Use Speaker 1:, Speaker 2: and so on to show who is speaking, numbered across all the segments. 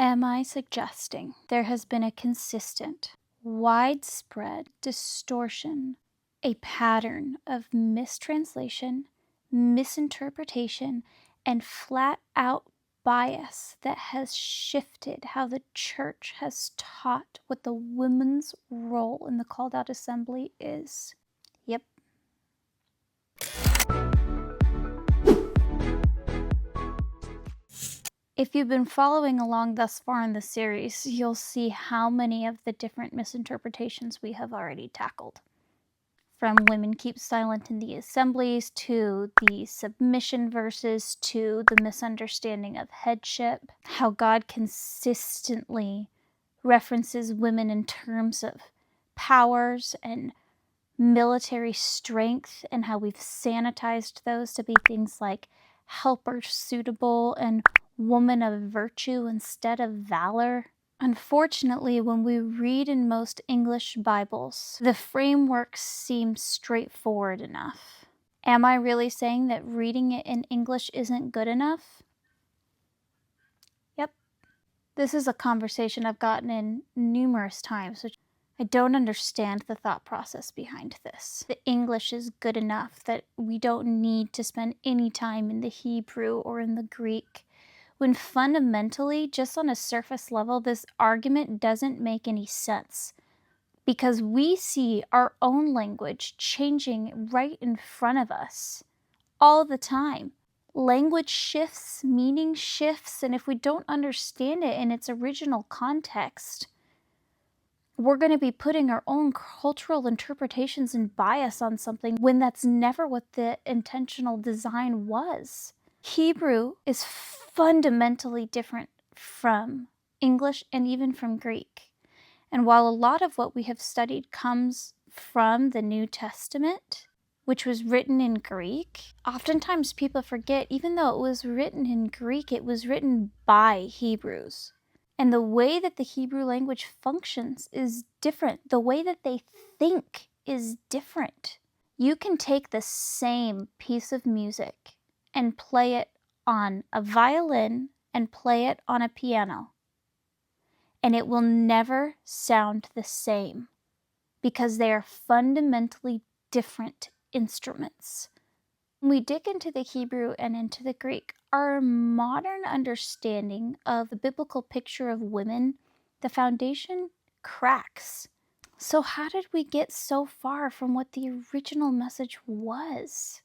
Speaker 1: Am I suggesting there has been a consistent, widespread distortion, a pattern of mistranslation, misinterpretation, and flat-out bias that has shifted how the church has taught what the women's role in the called-out assembly is? Yep. If you've been following along thus far in the series, you'll see how many of the different misinterpretations we have already tackled. From women keep silent in the assemblies, to the submission verses, to the misunderstanding of headship, how God consistently references women in terms of powers and military strength, and how we've sanitized those to be things like helper suitable and woman of virtue instead of valor. Unfortunately, when we read in most English Bibles, the framework seems straightforward enough. Am I really saying that reading it in English isn't good enough? Yep. This is a conversation I've gotten in numerous times, which I don't understand the thought process behind this. The English is good enough that we don't need to spend any time in the Hebrew or in the Greek, when fundamentally, just on a surface level, this argument doesn't make any sense, because we see our own language changing right in front of us all the time. Language shifts, meaning shifts, and if we don't understand it in its original context, we're going to be putting our own cultural interpretations and bias on something when that's never what the intentional design was. Hebrew is fundamentally different from English and even from Greek. And while a lot of what we have studied comes from the New Testament, which was written in Greek, oftentimes people forget, even though it was written in Greek, it was written by Hebrews. And the way that the Hebrew language functions is different. The way that they think is different. You can take the same piece of music and play it on a violin and play it on a piano, and it will never sound the same, because they are fundamentally different instruments. When we dig into the Hebrew and into the Greek, our modern understanding of the biblical picture of women, the foundation cracks. So how did we get so far from what the original message was?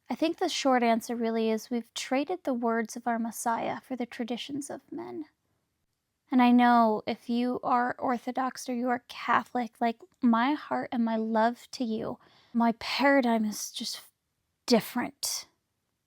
Speaker 1: I think the short answer really is we've traded the words of our Messiah for the traditions of men. And I know if you are Orthodox or you are Catholic, like, my heart and my love to you, my paradigm is just different.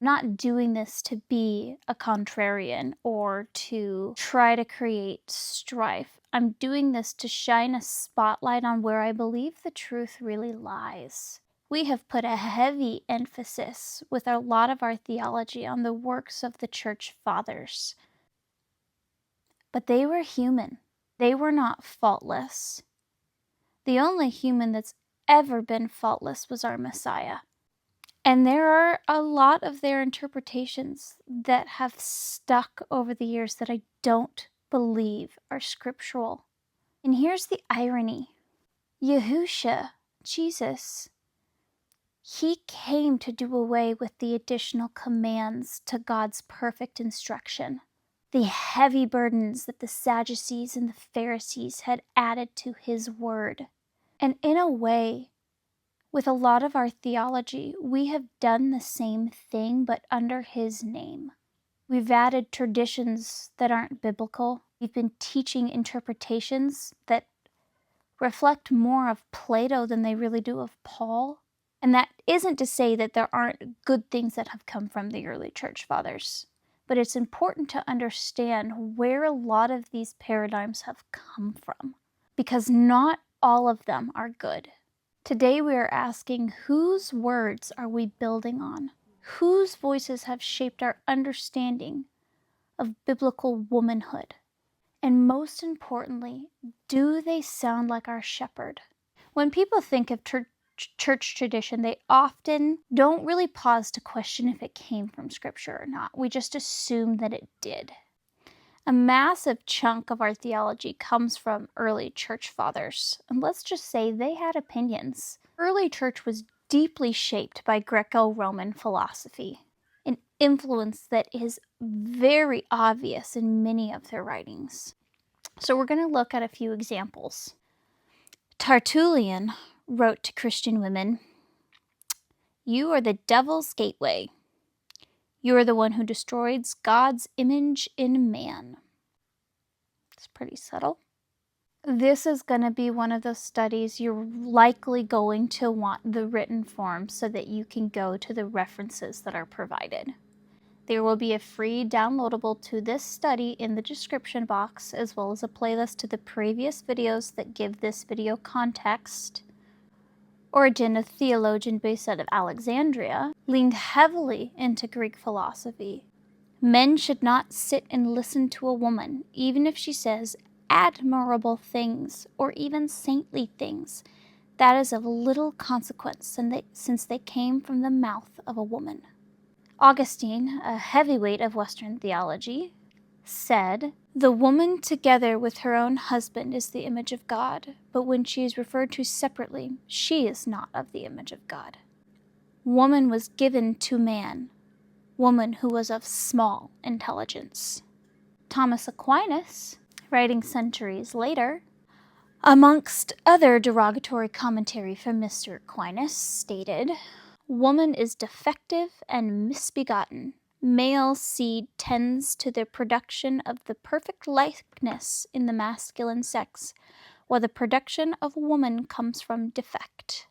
Speaker 1: I'm not doing this to be a contrarian or to try to create strife. I'm doing this to shine a spotlight on where I believe the truth really lies. We have put a heavy emphasis with a lot of our theology on the works of the church fathers. But they were human. They were not faultless. The only human that's ever been faultless was our Messiah. And there are a lot of their interpretations that have stuck over the years that I don't believe are scriptural. And here's the irony. Yahusha, Jesus, he came to do away with the additional commands to God's perfect instruction, the heavy burdens that the Sadducees and the Pharisees had added to his word. And in a way, with a lot of our theology, we have done the same thing, but under his name. We've added traditions that aren't biblical. We've been teaching interpretations that reflect more of Plato than they really do of Paul. And that isn't to say that there aren't good things that have come from the early church fathers. But it's important to understand where a lot of these paradigms have come from, because not all of them are good. Today we are asking, whose words are we building on? Whose voices have shaped our understanding of biblical womanhood? And most importantly, do they sound like our shepherd? When people think of church tradition, they often don't really pause to question if it came from Scripture or not. We just assume that it did. A massive chunk of our theology comes from early church fathers, and let's just say they had opinions. Early church was deeply shaped by Greco-Roman philosophy, an influence that is very obvious in many of their writings. So we're going to look at a few examples. Tertullian wrote to Christian women, "You are the devil's gateway. You are the one who destroys God's image in man." It's pretty subtle. This is going to be one of those studies you're likely going to want the written form so that you can go to the references that are provided. There will be a free downloadable to this study in the description box, as well as a playlist to the previous videos that give this video context. Origen, a theologian based out of Alexandria, leaned heavily into Greek philosophy. Men should not sit and listen to a woman, even if she says admirable things or even saintly things. That is of little consequence since they came from the mouth of a woman. Augustine, a heavyweight of Western theology, said, "The woman together with her own husband is the image of God, but when she is referred to separately, she is not of the image of God. Woman was given to man, woman who was of small intelligence." Thomas Aquinas, writing centuries later, amongst other derogatory commentary from Mr. Aquinas, stated, "Woman is defective and misbegotten. Male seed tends to the production of the perfect likeness in the masculine sex, while the production of woman comes from defect."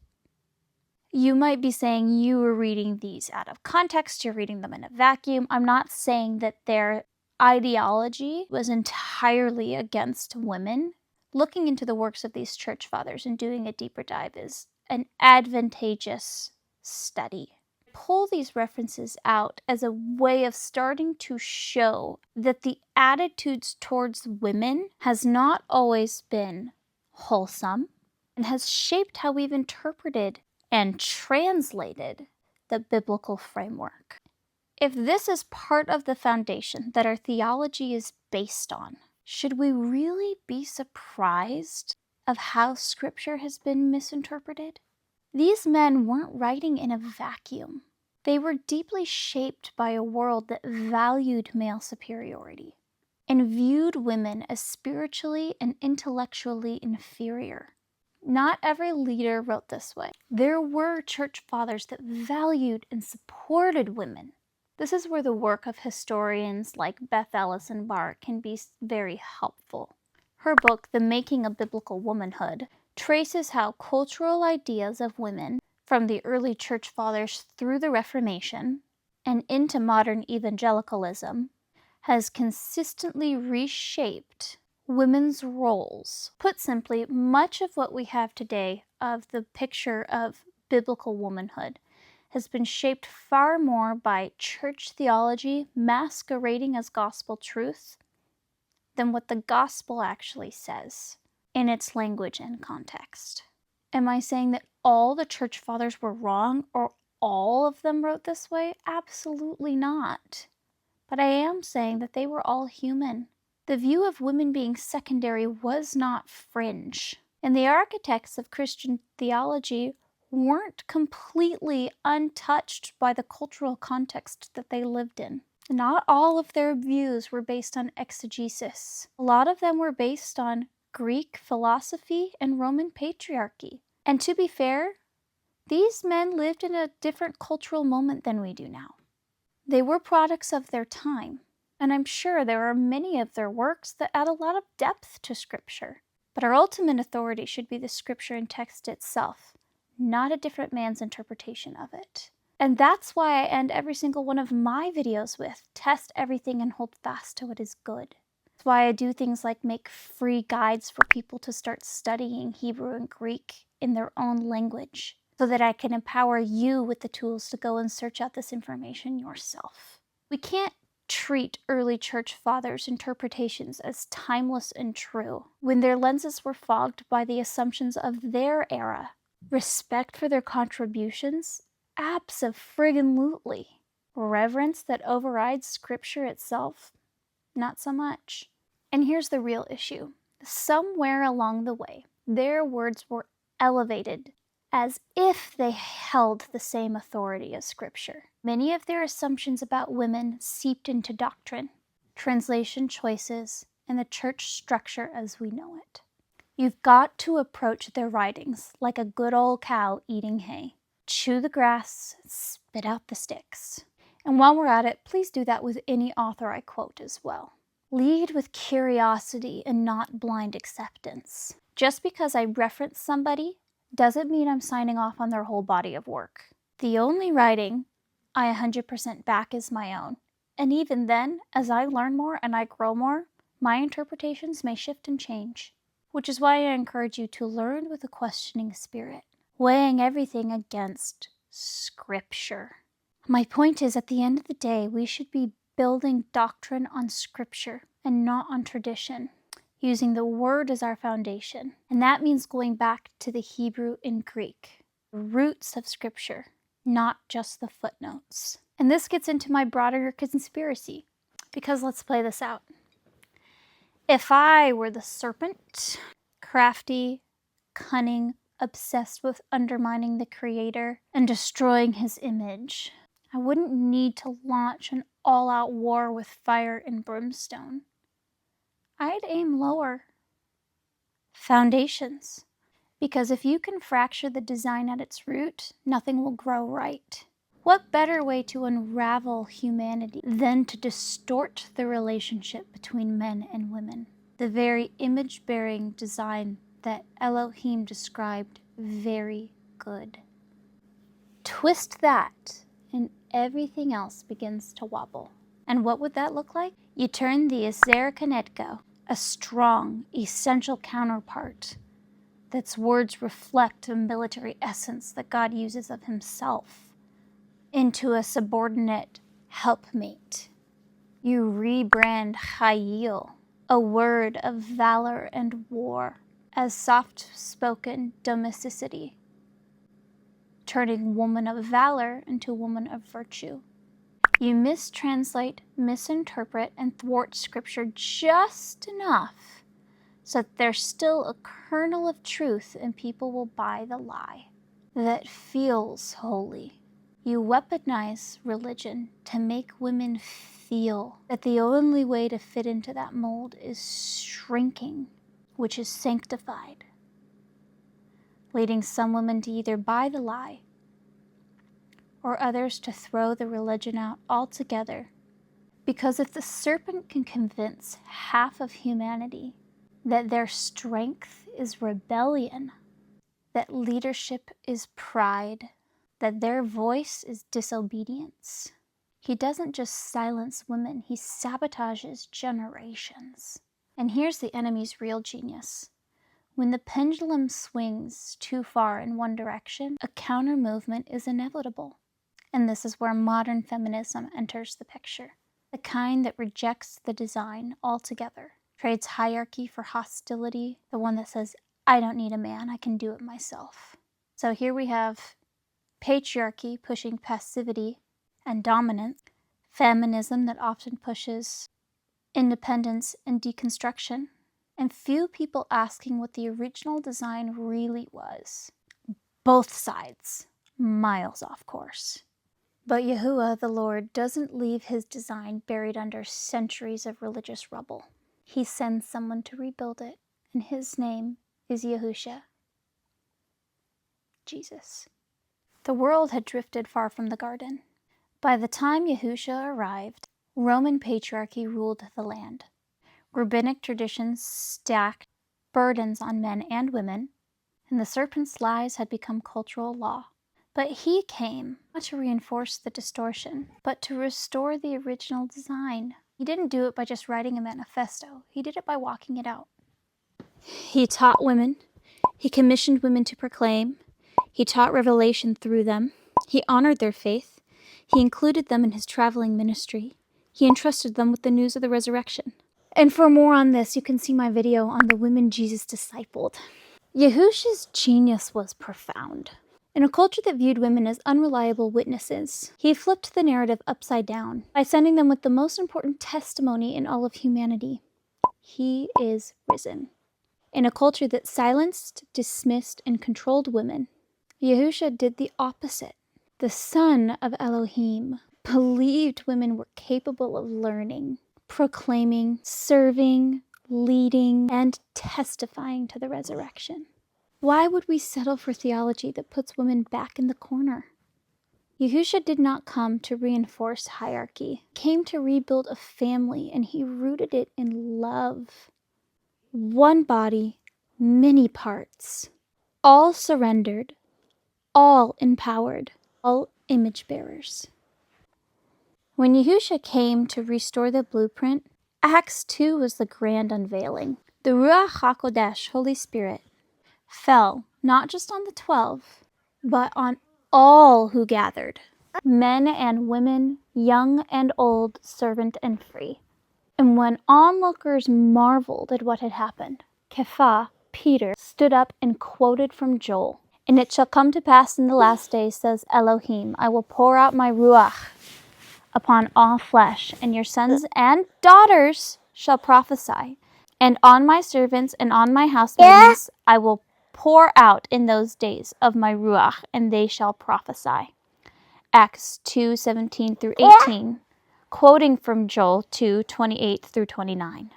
Speaker 1: You might be saying you were reading these out of context, you're reading them in a vacuum. I'm not saying that their ideology was entirely against women. Looking into the works of these church fathers and doing a deeper dive is an advantageous study. Pull these references out as a way of starting to show that the attitudes towards women has not always been wholesome and has shaped how we've interpreted and translated the biblical framework. If this is part of the foundation that our theology is based on, should we really be surprised of how Scripture has been misinterpreted? These men weren't writing in a vacuum. They were deeply shaped by a world that valued male superiority and viewed women as spiritually and intellectually inferior. Not every leader wrote this way. There were church fathers that valued and supported women. This is where the work of historians like Beth Ellison Barr can be very helpful. Her book, The Making of Biblical Womanhood, traces how cultural ideas of women from the early church fathers through the Reformation and into modern evangelicalism has consistently reshaped women's roles. Put simply, much of what we have today of the picture of biblical womanhood has been shaped far more by church theology masquerading as gospel truth than what the gospel actually says in its language and context. Am I saying that all the church fathers were wrong or all of them wrote this way? Absolutely not. But I am saying that they were all human. The view of women being secondary was not fringe. And the architects of Christian theology weren't completely untouched by the cultural context that they lived in. Not all of their views were based on exegesis. A lot of them were based on Greek philosophy and Roman patriarchy. And to be fair, these men lived in a different cultural moment than we do now. They were products of their time, and I'm sure there are many of their works that add a lot of depth to Scripture. But our ultimate authority should be the Scripture and text itself, not a different man's interpretation of it. And that's why I end every single one of my videos with, test everything and hold fast to what is good. That's why I do things like make free guides for people to start studying Hebrew and Greek in their own language, so that I can empower you with the tools to go and search out this information yourself. We can't treat early church fathers' interpretations as timeless and true when their lenses were fogged by the assumptions of their era. Respect for their contributions? Abso-friggin-lutely. Reverence that overrides Scripture itself? not so much. And here's the real issue. Somewhere along the way, their words were elevated as if they held the same authority as Scripture. Many of their assumptions about women seeped into doctrine, translation choices, and the church structure as we know it. You've got to approach their writings like a good old cow eating hay. Chew the grass, spit out the sticks. And while we're at it, please do that with any author I quote as well. Lead with curiosity and not blind acceptance. Just because I reference somebody doesn't mean I'm signing off on their whole body of work. The only writing I 100% back is my own. And even then, as I learn more and I grow more, my interpretations may shift and change. Which is why I encourage you to learn with a questioning spirit, weighing everything against Scripture. My point is, at the end of the day, we should be building doctrine on Scripture and not on tradition, using the Word as our foundation. And that means going back to the Hebrew and Greek, the roots of Scripture, not just the footnotes. And this gets into my broader conspiracy, because let's play this out. If I were the serpent, crafty, cunning, obsessed with undermining the Creator and destroying His image, I wouldn't need to launch an all-out war with fire and brimstone. I'd aim lower. Foundations. Because if you can fracture the design at its root, nothing will grow right. What better way to unravel humanity than to distort the relationship between men and women? The very image-bearing design that Elohim described very good. Twist that, and everything else begins to wobble. And what would that look like? You turn the Azarakanetko, a strong, essential counterpart that's words reflect a military essence that God uses of Himself, into a subordinate helpmate. You rebrand Chayil, a word of valor and war, as soft-spoken domesticity, turning woman of valor into woman of virtue. You mistranslate, misinterpret, and thwart Scripture just enough so that there's still a kernel of truth and people will buy the lie that feels holy. You weaponize religion to make women feel that the only way to fit into that mold is shrinking, which is sanctified, leading some women to either buy the lie or others to throw the religion out altogether. Because if the serpent can convince half of humanity that their strength is rebellion, that leadership is pride, that their voice is disobedience, he doesn't just silence women, he sabotages generations. And here's the enemy's real genius. When the pendulum swings too far in one direction, a counter movement is inevitable. And this is where modern feminism enters the picture. The kind that rejects the design altogether, trades hierarchy for hostility, the one that says, I don't need a man, I can do it myself. So here we have patriarchy pushing passivity and dominance, feminism that often pushes independence and deconstruction, and few people asking what the original design really was. Both sides, miles off course. But Yahuwah, the Lord, doesn't leave His design buried under centuries of religious rubble. He sends someone to rebuild it, and His name is Yahusha, Jesus. The world had drifted far from the garden. By the time Yahusha arrived, Roman patriarchy ruled the land. Rabbinic traditions stacked burdens on men and women, and the serpent's lies had become cultural law. But He came not to reinforce the distortion, but to restore the original design. He didn't do it by just writing a manifesto. He did it by walking it out. He taught women. He commissioned women to proclaim. He taught revelation through them. He honored their faith. He included them in His traveling ministry. He entrusted them with the news of the resurrection. And for more on this, you can see my video on the women Jesus discipled. Yahusha's genius was profound. In a culture that viewed women as unreliable witnesses, he flipped the narrative upside down by sending them with the most important testimony in all of humanity. He is risen. In a culture that silenced, dismissed, and controlled women, Yahusha did the opposite. The Son of Elohim believed women were capable of learning, proclaiming, serving, leading, and testifying to the resurrection. Why would we settle for theology that puts women back in the corner? Yahusha did not come to reinforce hierarchy. He came to rebuild a family, and he rooted it in love. One body, many parts, all surrendered, all empowered, all image bearers. When Yahusha came to restore the blueprint, Acts 2 was the grand unveiling. The Ruach HaKodesh, Holy Spirit, fell not just on the 12, but on all who gathered, men and women, young and old, servant and free. And when onlookers marveled at what had happened, Kepha, Peter, stood up and quoted from Joel. And it shall come to pass in the last days, says Elohim, I will pour out my Ruach upon all flesh, and your sons and daughters shall prophesy. And on my servants and on my housemaidens I will pour out in those days of my Ruach, and they shall prophesy. Acts 2:17 through 18. Quoting from Joel 2:28 through 29.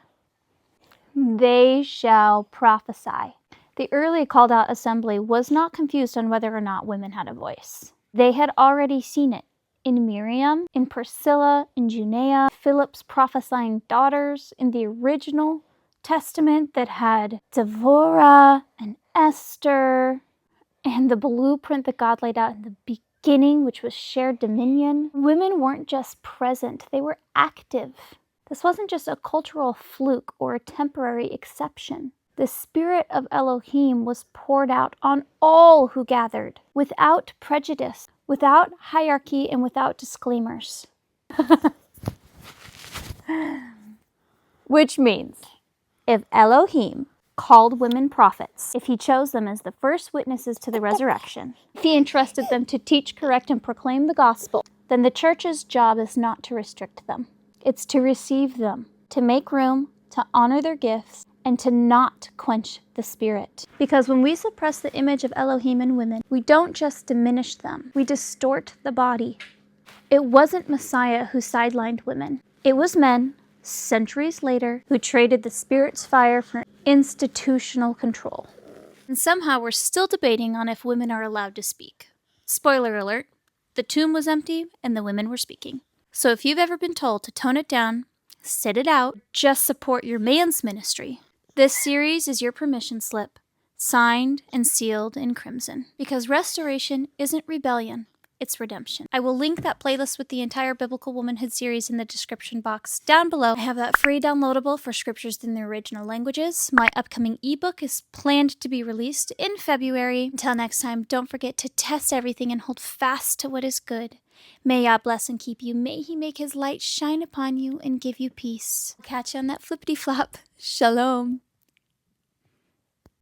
Speaker 1: They shall prophesy. The early called out assembly was not confused on whether or not women had a voice. They had already seen it in Miriam, in Priscilla, in Junea, Philip's prophesying daughters, in the original Testament that had Deborah and Esther, and the blueprint that God laid out in the beginning, which was shared dominion. Women weren't just present, they were active. This wasn't just a cultural fluke or a temporary exception. The Spirit of Elohim was poured out on all who gathered, without prejudice, without hierarchy, and without disclaimers. Which means, if Elohim called women prophets, if he chose them as the first witnesses to the resurrection, if he entrusted them to teach, correct, and proclaim the gospel, then the church's job is not to restrict them. It's to receive them, to make room, to honor their gifts, and to not quench the Spirit. Because when we suppress the image of Elohim in women, we don't just diminish them, we distort the body. It wasn't Messiah who sidelined women. It was men, centuries later, who traded the Spirit's fire for institutional control. And somehow we're still debating on if women are allowed to speak. Spoiler alert, the tomb was empty and the women were speaking. So if you've ever been told to tone it down, sit it out, just support your man's ministry, this series is your permission slip, signed and sealed in crimson. Because restoration isn't rebellion, it's redemption. I will link that playlist with the entire Biblical Womanhood series in the description box down below. I have that free downloadable for scriptures in the original languages. My upcoming ebook is planned to be released in February. Until next time, don't forget to test everything and hold fast to what is good. May Yah bless and keep you. May he make his light shine upon you and give you peace. Catch you on that flippity flop. Shalom.